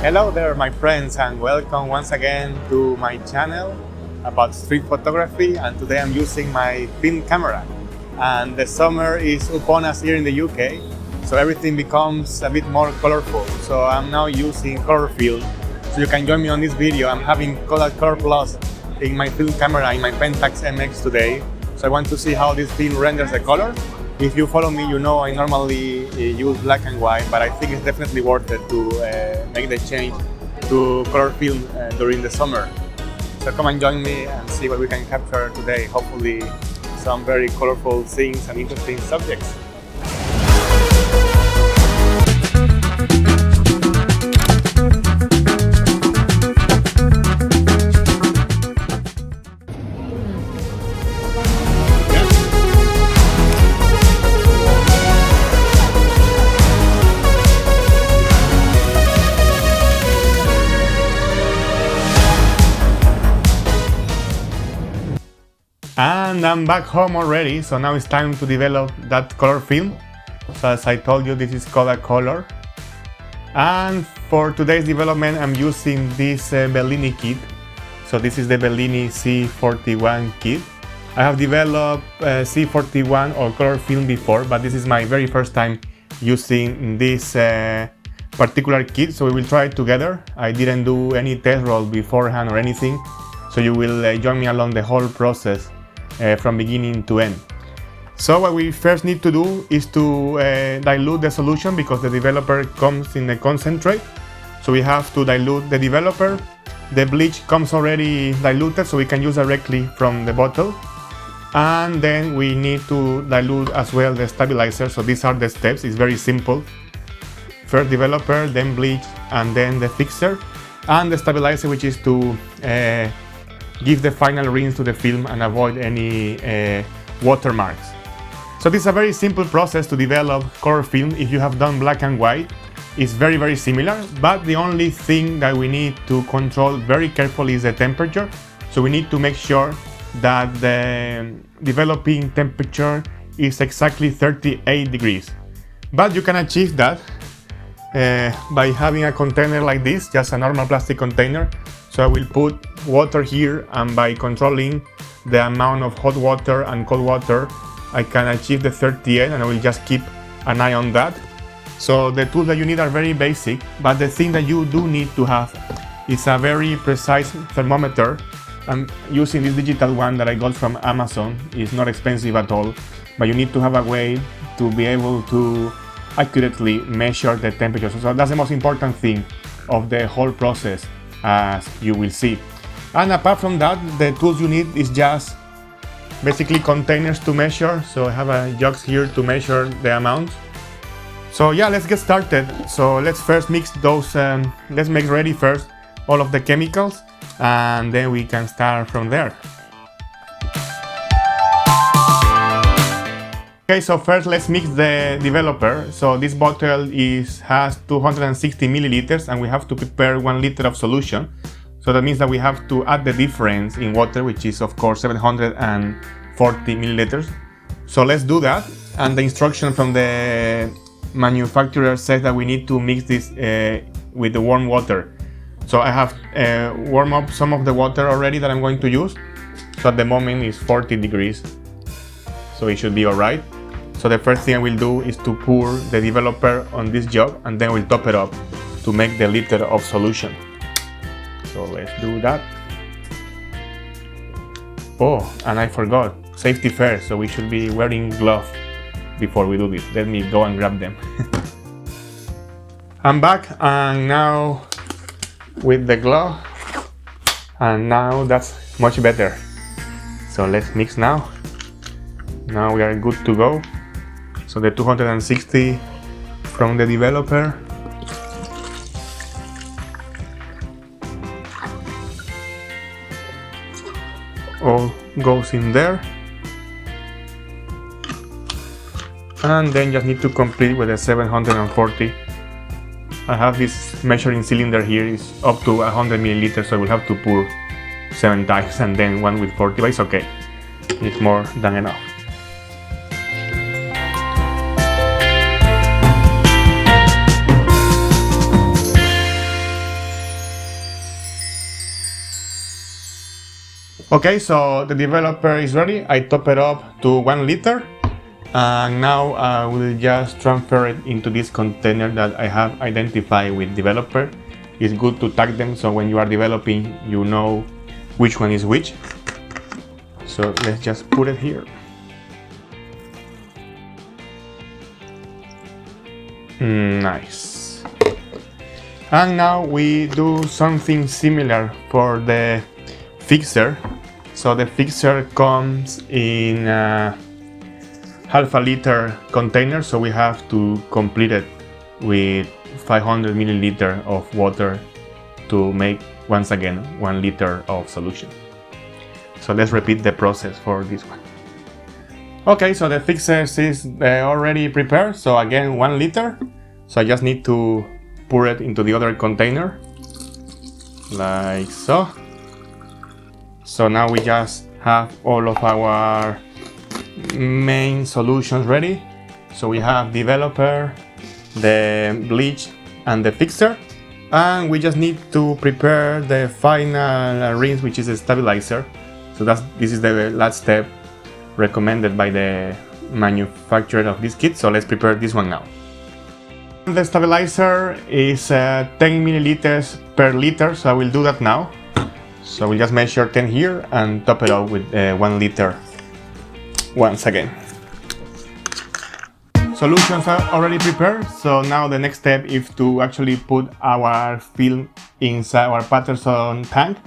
Hello there, my friends, and welcome once again to my channel about street photography. And today I'm using my film camera. And the summer is upon us here in the UK, so everything becomes a bit more colorful. So I'm now using color film. So you can join me on this video. I'm having Kodak colourplus in my film camera in my Pentax MX today. So I want to see how this film renders the color. If you follow me, you know I normally use black and white, but I think it's definitely worth it to make the change to color film during the summer. So come and join me and see what we can capture today. Hopefully some very colorful things and interesting subjects. And I'm back home already, so now it's time to develop that color film. So as I told you, this is Kodacolor. And for today's development, I'm using this Bellini kit. So this is the Bellini C41 kit. I have developed C41 or color film before, but this is my very first time using this particular kit, so we will try it together. I didn't do any test roll beforehand or anything, so you will join me along the whole process from beginning to end. So what we first need to do is to dilute the solution, because the developer comes in a concentrate. So we have to dilute the developer. The bleach comes already diluted, so we can use directly from the bottle. And then we need to dilute as well the stabilizer. So these are the steps. It's very simple. First developer, then bleach, and then the fixer. And the stabilizer, which is to give the final rinse to the film and avoid any watermarks. So this is a very simple process to develop color film. If you have done black and white, it's very, very similar, but the only thing that we need to control very carefully is the temperature. So we need to make sure that the developing temperature is exactly 38 degrees. But you can achieve that by having a container like this, just a normal plastic container. So I will put water here, and by controlling the amount of hot water and cold water, I can achieve the 38, and I will just keep an eye on that. So the tools that you need are very basic, but the thing that you do need to have is a very precise thermometer. I'm using this digital one that I got from Amazon. It's not expensive at all, but you need to have a way to be able to accurately measure the temperature. So that's the most important thing of the whole process, as you will see. And apart from that, the tools you need is just basically containers to measure. So I have a jugs here to measure the amount. So yeah, let's get started. So let's first mix those, let's make ready first all of the chemicals, and then we can start from there. Okay, so first let's mix the developer. So this bottle has 260 milliliters, and we have to prepare 1 liter of solution. So that means that we have to add the difference in water, which is of course 740 milliliters. So let's do that. And the instruction from the manufacturer says that we need to mix this with the warm water. So I have warmed up some of the water already that I'm going to use. So at the moment it's 40 degrees. So it should be alright. So the first thing I will do is to pour the developer on this jug, and then we'll top it up to make the liter of solution. So let's do that. Oh, and I forgot, safety first, so we should be wearing gloves before we do this. Let me go and grab them. I'm back, and now with the glove, and now that's much better. So let's mix now. Now we are good to go. So the 260 from the developer. All goes in there. And then just need to complete with the 740. I have this measuring cylinder here, is up to 100 milliliters, so I will have to pour 7 times and then one with 40, but it's okay. It's more than enough. Okay, so the developer is ready. I top it up to 1 liter. And now I will just transfer it into this container that I have identified with developer. It's good to tag them so when you are developing you know which one is which. So let's just put it here. Nice. And now we do something similar for the fixer. So the fixer comes in a half a liter container, so we have to complete it with 500 milliliter of water to make once again 1 liter of solution. So let's repeat the process for this one. Okay, so the fixer is already prepared. So again 1 liter. So I just need to pour it into the other container like so. So now we just have all of our main solutions ready. So we have developer, the bleach and the fixer, and we just need to prepare the final rinse, which is a stabilizer. So this is the last step recommended by the manufacturer of this kit. So let's prepare this one now. The stabilizer is 10 milliliters per liter, so I will do that now. So we'll just measure 10 here and top it up with 1 liter once again. Solutions are already prepared, so now the next step is to actually put our film inside our Patterson tank.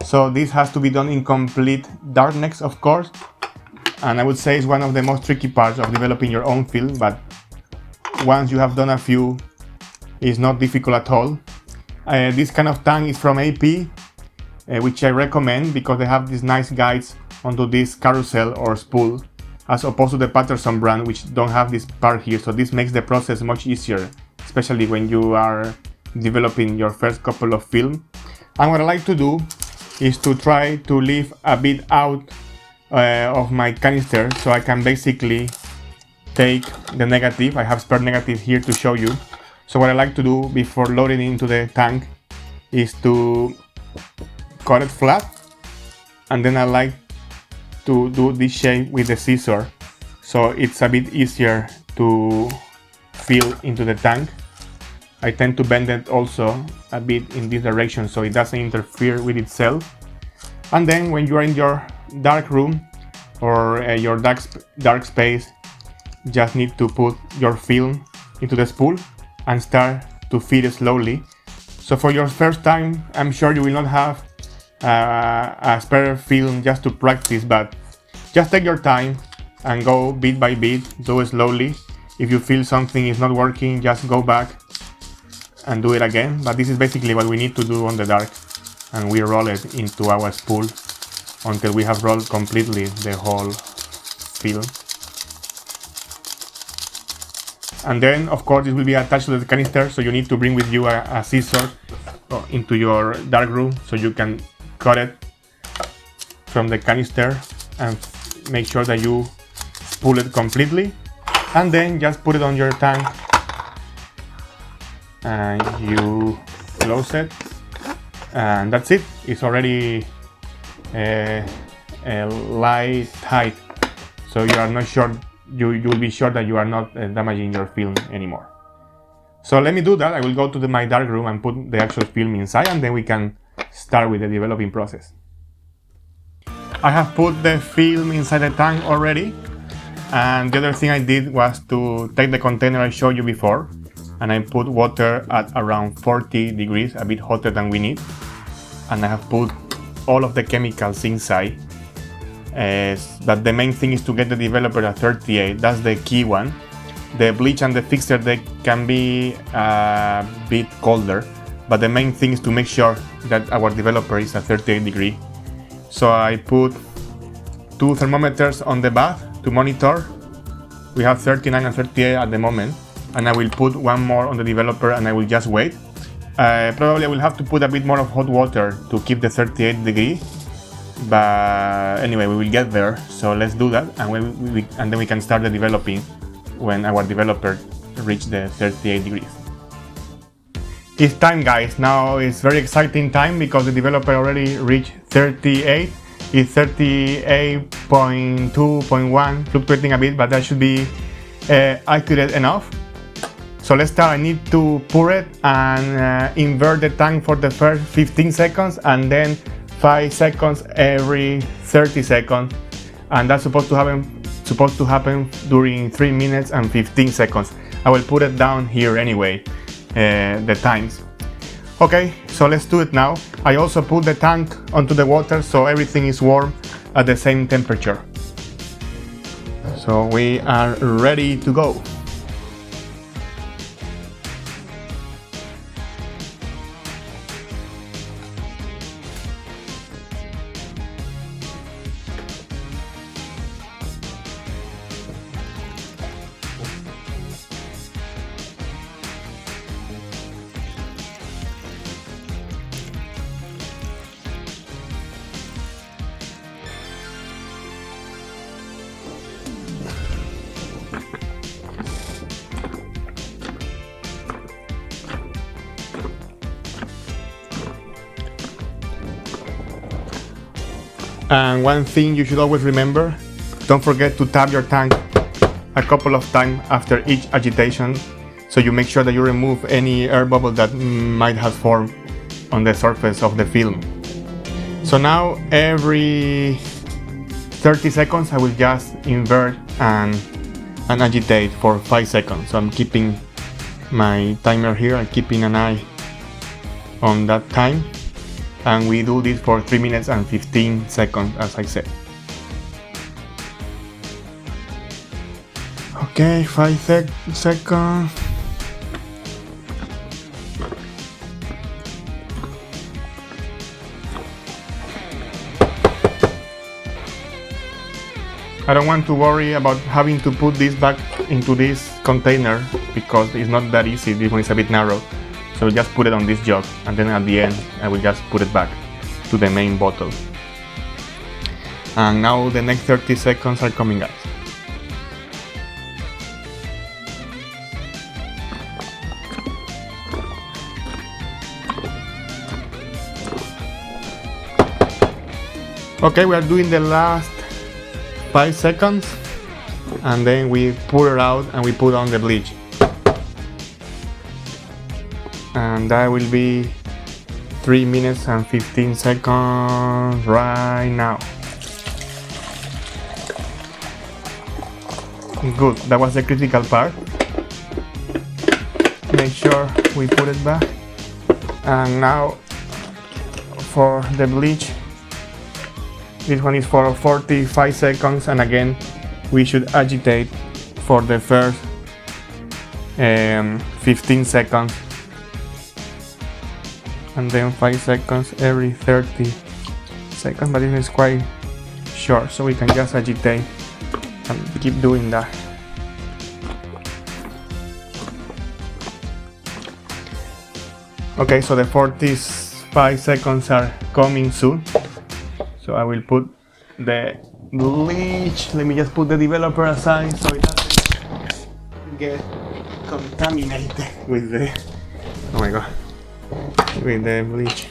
So this has to be done in complete darkness, of course, and I would say it's one of the most tricky parts of developing your own film, but once you have done a few, it's not difficult at all. This kind of tank is from AP, which I recommend because they have these nice guides onto this carousel or spool, as opposed to the Patterson brand, which don't have this part here. So this makes the process much easier, especially when you are developing your first couple of film. And what I like to do is to try to leave a bit out of my canister, so I can basically take the negative. I have spare negative here to show you. So what I like to do before loading into the tank is to cut it flat, and then I like to do this shape with the scissor, so it's a bit easier to fill into the tank. I tend to bend it also a bit in this direction so it doesn't interfere with itself. And then when you are in your dark room or your dark space, just need to put your film into the spool and start to feed it slowly. So for your first time, I'm sure you will not have a spare film just to practice, but just take your time and go bit by bit, do it slowly. If you feel something is not working, just go back and do it again. But this is basically what we need to do on the dark, and we roll it into our spool until we have rolled completely the whole film. And then of course it will be attached to the canister, so you need to bring with you a scissor into your dark room so you can cut it from the canister and make sure that you spool it completely, and then just put it on your tank and you close it, and that's it. It's already light tight, so you are not sure, you will be sure that you are not damaging your film anymore. So let me do that. I will go to my dark room and put the actual film inside, and then we can start with the developing process. I have put the film inside the tank already, and the other thing I did was to take the container I showed you before, and I put water at around 40 degrees, a bit hotter than we need, and I have put all of the chemicals inside. But the main thing is to get the developer at 38, that's the key one. The bleach and the fixer, they can be a bit colder, but the main thing is to make sure that our developer is at 38 degrees. So I put 2 thermometers on the bath to monitor. We have 39 and 38 at the moment, and I will put one more on the developer and I will just wait. Probably I will have to put a bit more of hot water to keep the 38 degree, but anyway, we will get there. So let's do that, and then we can start the developing when our developer reach the 38 degrees. It's time, guys. Now it's very exciting time because the developer already reached 38, is 38.2.1, fluctuating a bit, but that should be accurate enough. So let's start. I need to pour it and invert the tank for the first 15 seconds and then 5 seconds every 30 seconds, and that's supposed to happen during 3 minutes and 15 seconds. I will put it down here anyway, the times. Okay, so let's do it now. I also put the tank onto the water so everything is warm at the same temperature. So we are ready to go. And one thing you should always remember, don't forget to tap your tank a couple of times after each agitation, so you make sure that you remove any air bubble that might have formed on the surface of the film. So now every 30 seconds I will just invert and agitate for 5 seconds. So I'm keeping my timer here, I'm keeping an eye on that time. And we do this for 3 minutes and 15 seconds, as I said. Okay, 5 seconds. I don't want to worry about having to put this back into this container because it's not that easy. This one is a bit narrow. So just put it on this jug, and then at the end I will just put it back to the main bottle. And now the next 30 seconds are coming up. Okay, we are doing the last 5 seconds, and then we pour it out and we put on the bleach. And that will be 3 minutes and 15 seconds right now. Good, that was the critical part. Make sure we put it back. And now for the bleach, this one is for 45 seconds, and again we should agitate for the first 15 seconds. And then 5 seconds every 30 seconds, but this is quite short, so we can just agitate and keep doing that. Okay, so the 45 seconds are coming soon, so I will put the bleach. Let me just put the developer aside so it doesn't get contaminated with the, oh my god, with the bleach.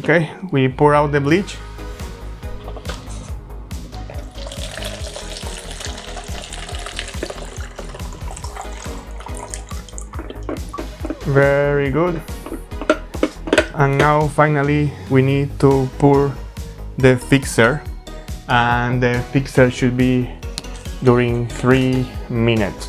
Okay, we pour out the bleach. Very good. And now finally we need to pour the fixer, and the fixer should be during 3 minutes.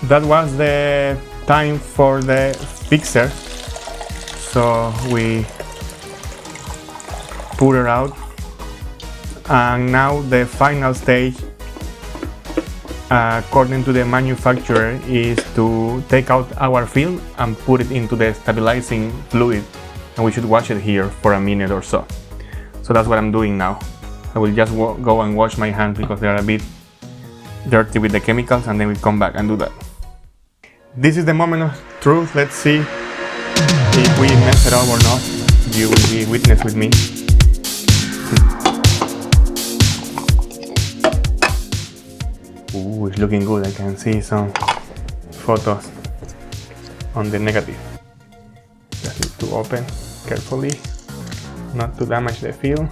That was the time for the fixer, so we put it out, and now the final stage, according to the manufacturer, is to take out our film and put it into the stabilizing fluid, and we should watch it here for a minute or so. So that's what I'm doing now. I will just go and wash my hands because they are a bit dirty with the chemicals, and then we come back and do that. This is the moment of truth. Let's see if we mess it up or not. You will be witness with me. Ooh, it's looking good. I can see some photos on the negative. Just need to open carefully, not to damage the film.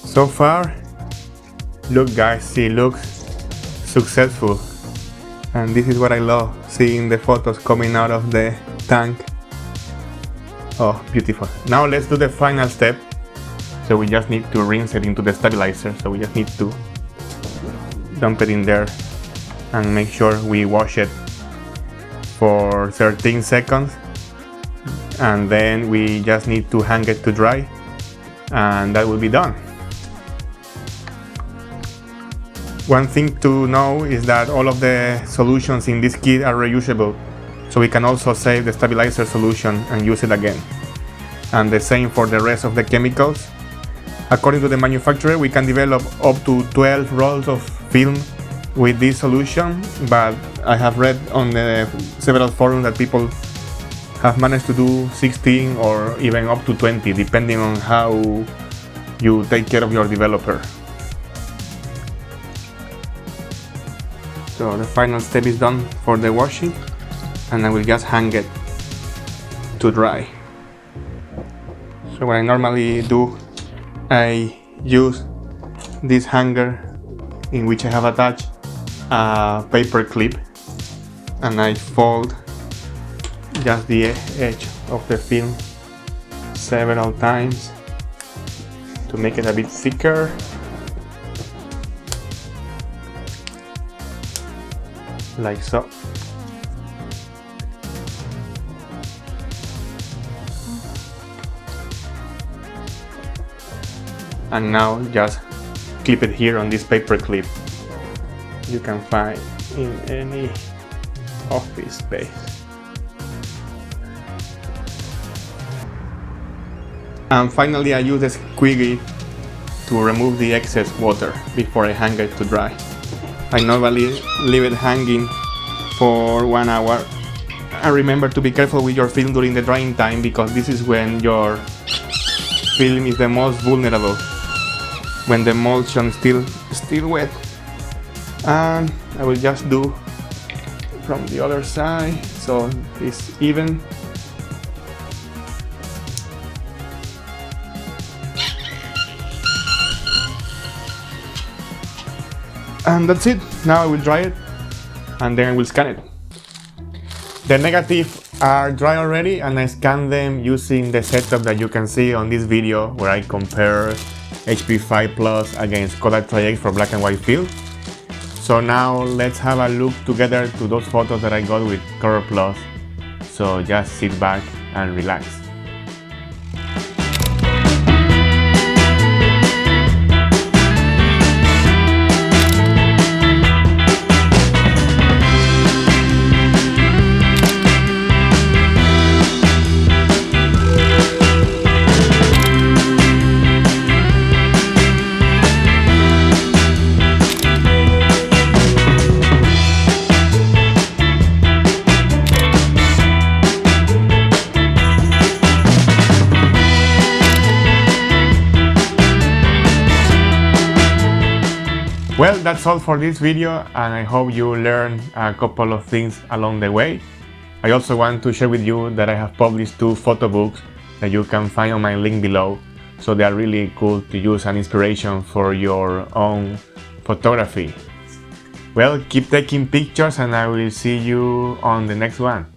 So far, look guys, it looks successful, and this is what I love, seeing the photos coming out of the tank. Oh, beautiful. Now let's do the final step. So we just need to rinse it into the stabilizer, so we just need to dump it in there and make sure we wash it for 13 seconds, and then we just need to hang it to dry, and that will be done. One thing to know is that all of the solutions in this kit are reusable, so we can also save the stabilizer solution and use it again. And the same for the rest of the chemicals. According to the manufacturer, we can develop up to 12 rolls of film with this solution, but I have read on the several forums that people have managed to do 16 or even up to 20, depending on how you take care of your developer. So the final step is done for the washing, and I will just hang it to dry. So what I normally do, I use this hanger in which I have attached a paper clip, and I fold just the edge of the film several times to make it a bit thicker. Like so. And now just clip it here on this paper clip you can find in any office space. And finally I use the squeegee to remove the excess water before I hang it to dry. I normally leave it hanging for 1 hour. And remember to be careful with your film during the drying time, because this is when your film is the most vulnerable, when the emulsion is still wet. And I will just do from the other side so it's even. And that's it. Now I will dry it and then I will scan it. The negatives are dry already, and I scan them using the setup that you can see on this video where I compare HP5 Plus against Kodak Tri-X for black and white film. So now let's have a look together to those photos that I got with colourplus. So just sit back and relax. Well, that's all for this video, and I hope you learned a couple of things along the way. I also want to share with you that I have published 2 photo books that you can find on my link below. So they are really cool to use as inspiration for your own photography. Well, keep taking pictures and I will see you on the next one.